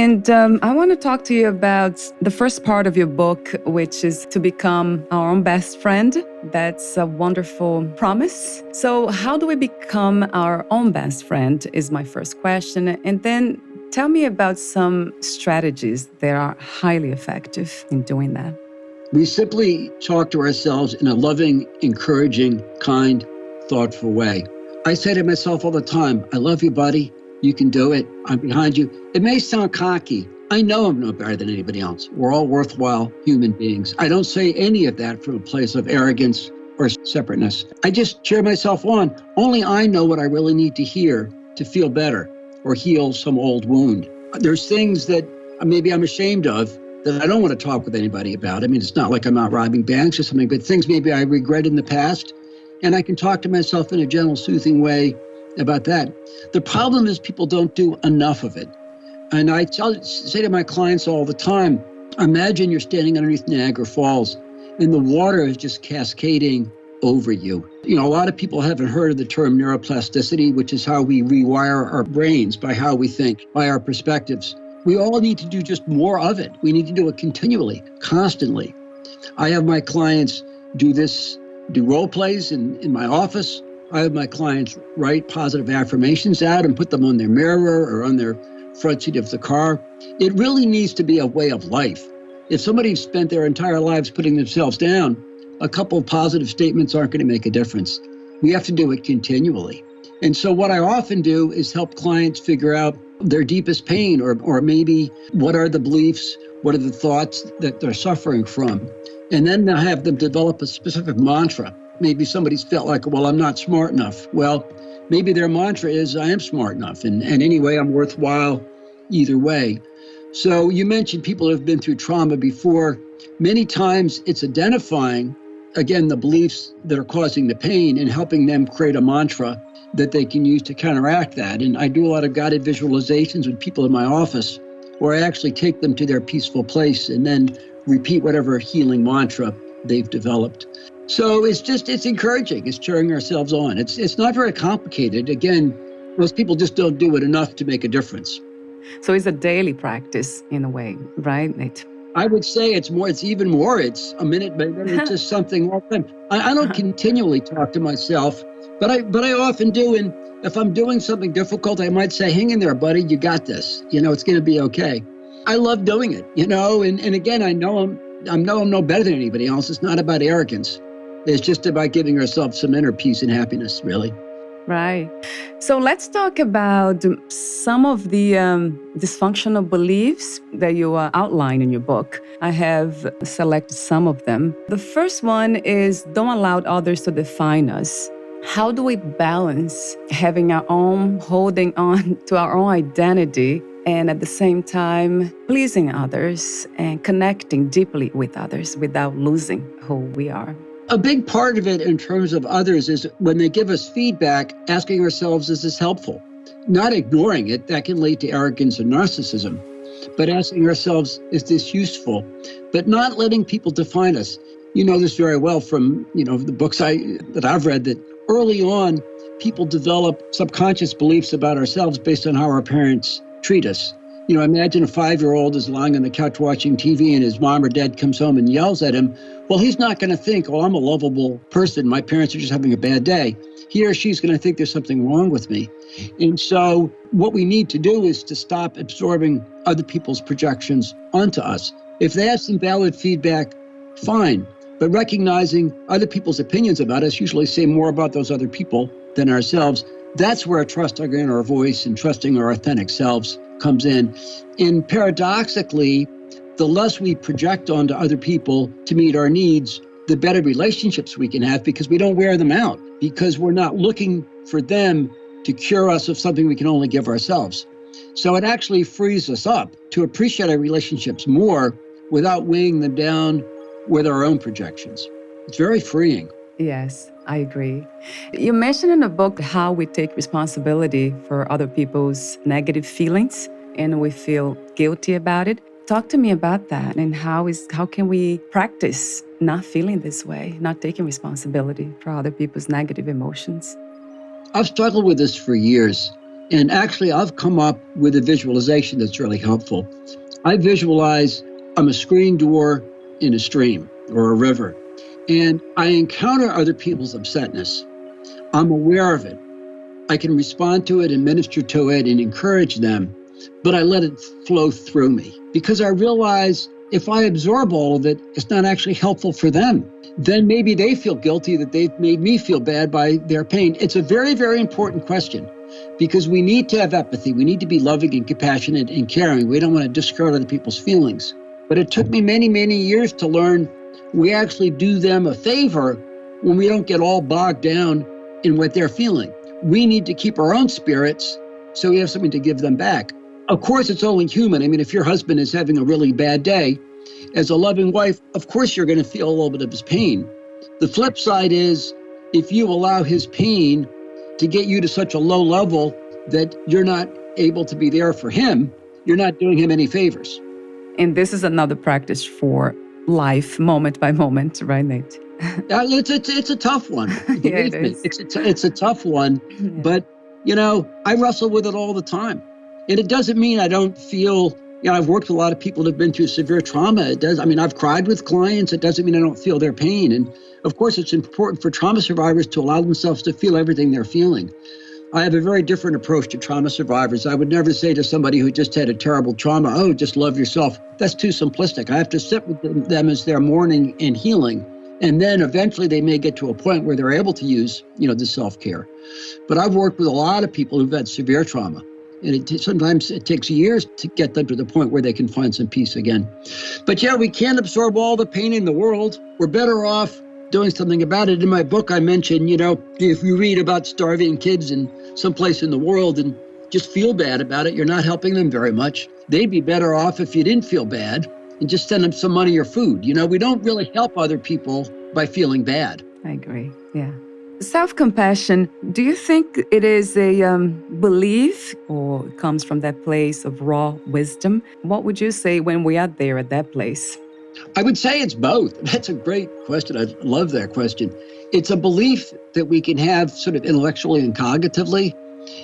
And I want to talk to you about the first part of your book, which is to become our own best friend. That's a wonderful promise. So how do we become our own best friend is my first question. And then tell me about some strategies that are highly effective in doing that. We simply talk to ourselves in a loving, encouraging, kind, thoughtful way. I say to myself all the time, I love you, buddy. You can do it. I'm behind you. It may sound cocky. I know I'm no better than anybody else. We're all worthwhile human beings. I don't say any of that from a place of arrogance or separateness. I just cheer myself on. Only I know what I really need to hear to feel better or heal some old wound. There's things that maybe I'm ashamed of that I don't want to talk with anybody about. I mean, it's not like I'm out robbing banks or something, but things maybe I regret in the past. And I can talk to myself in a gentle, soothing way about that. The problem is people don't do enough of it. And I say to my clients all the time, imagine you're standing underneath Niagara Falls and the water is just cascading over you. You know, a lot of people haven't heard of the term neuroplasticity, which is how we rewire our brains by how we think, by our perspectives. We all need to do just more of it. We need to do it continually, constantly. I have my clients do role plays in my office. I have my clients write positive affirmations out and put them on their mirror or on their front seat of the car. It really needs to be a way of life. If somebody's spent their entire lives putting themselves down, a couple of positive statements aren't going to make a difference. We have to do it continually. And so what I often do is help clients figure out their deepest pain or maybe what are the beliefs, what are the thoughts that they're suffering from. And then I have them develop a specific mantra. Maybe somebody's felt like, well, I'm not smart enough. Well, maybe their mantra is, I am smart enough. And anyway, I'm worthwhile either way. So you mentioned people who have been through trauma before. Many times it's identifying, again, the beliefs that are causing the pain and helping them create a mantra that they can use to counteract that. And I do a lot of guided visualizations with people in my office where I actually take them to their peaceful place and then repeat whatever healing mantra they've developed. So it's encouraging. It's cheering ourselves on. It's not very complicated. Again, most people just don't do it enough to make a difference. So it's a daily practice in a way, right, Nate? I would say it's even more. It's a minute, but it's just something all the time. I don't continually talk to myself, but I often do. And if I'm doing something difficult, I might say, hang in there, buddy, you got this. You know, it's going to be okay. I love doing it, you know, and again, I know I'm no better than anybody else. It's not about arrogance. It's just about giving ourselves some inner peace and happiness, really. Right. So let's talk about some of the dysfunctional beliefs that you outline in your book. I have selected some of them. The first one is don't allow others to define us. How do we balance having holding on to our own identity and at the same time pleasing others and connecting deeply with others without losing who we are? A big part of it in terms of others is when they give us feedback, asking ourselves, is this helpful? Not ignoring it, that can lead to arrogance and narcissism, but asking ourselves, is this useful? But not letting people define us. You know this very well from, the books that I've read, that early on, people develop subconscious beliefs about ourselves based on how our parents treat us. Imagine a 5-year-old is lying on the couch watching TV and his mom or dad comes home and yells at him. Well, he's not going to think, I'm a lovable person. My parents are just having a bad day. He or she's going to think there's something wrong with me. And so what we need to do is to stop absorbing other people's projections onto us. If they have some valid feedback, fine. But recognizing other people's opinions about us usually say more about those other people than ourselves. That's where trusting in our voice and trusting our authentic selves comes in. And paradoxically, the less we project onto other people to meet our needs, the better relationships we can have because we don't wear them out, because we're not looking for them to cure us of something we can only give ourselves. So it actually frees us up to appreciate our relationships more without weighing them down with our own projections. It's very freeing. Yes, I agree. You mentioned in the book how we take responsibility for other people's negative feelings and we feel guilty about it. Talk to me about that and how can we practice not feeling this way, not taking responsibility for other people's negative emotions? I've struggled with this for years. And actually, I've come up with a visualization that's really helpful. I visualize I'm a screen door in a stream or a river, and I encounter other people's upsetness. I'm aware of it. I can respond to it and minister to it and encourage them, but I let it flow through me because I realize if I absorb all of it, it's not actually helpful for them. Then maybe they feel guilty that they've made me feel bad by their pain. It's a very, very important question because we need to have empathy. We need to be loving and compassionate and caring. We don't want to discard other people's feelings. But it took me many, many years to learn we actually do them a favor when we don't get all bogged down in what they're feeling. We need to keep our own spirits so we have something to give them back. Of course, it's only human. I mean, if your husband is having a really bad day, as a loving wife, of course, you're going to feel a little bit of his pain. The flip side is if you allow his pain to get you to such a low level that you're not able to be there for him, you're not doing him any favors. And this is another practice for life, moment by moment, right, Nate? It's a tough one. Yeah, it is. It's a tough one, Yeah. but, I wrestle with it all the time. And it doesn't mean I don't feel, I've worked with a lot of people that have been through severe trauma. I've cried with clients. It doesn't mean I don't feel their pain. And of course, it's important for trauma survivors to allow themselves to feel everything they're feeling. I have a very different approach to trauma survivors. I would never say to somebody who just had a terrible trauma, oh, just love yourself. That's too simplistic. I have to sit with them as they're mourning and healing. And then eventually they may get to a point where they're able to use, the self-care. But I've worked with a lot of people who've had severe trauma. And sometimes it takes years to get them to the point where they can find some peace again. But yeah, we can't absorb all the pain in the world. We're better off doing something about it. In my book, I mentioned, if you read about starving kids in some place in the world and just feel bad about it, you're not helping them very much. They'd be better off if you didn't feel bad and just send them some money or food. We don't really help other people by feeling bad. I agree. Yeah. Self-compassion, do you think it is a belief or it comes from that place of raw wisdom? What would you say when we are there at that place? I would say it's both. That's a great question. I love that question. It's a belief that we can have sort of intellectually and cognitively.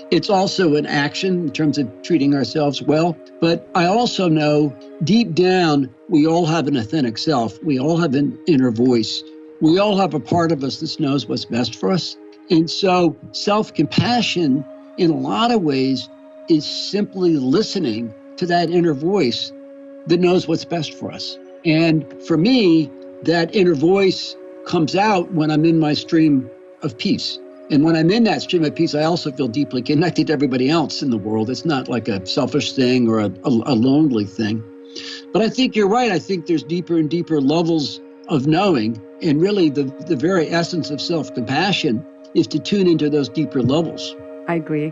It's also an action in terms of treating ourselves well. But I also know deep down, we all have an authentic self. We all have an inner voice. We all have a part of us that knows what's best for us. And so self-compassion, in a lot of ways, is simply listening to that inner voice that knows what's best for us. And for me, that inner voice comes out when I'm in my stream of peace. And when I'm in that stream of peace, I also feel deeply connected to everybody else in the world. It's not like a selfish thing or a lonely thing. But I think you're right. I think there's deeper and deeper levels of knowing. And really, the very essence of self-compassion is to tune into those deeper levels. I agree.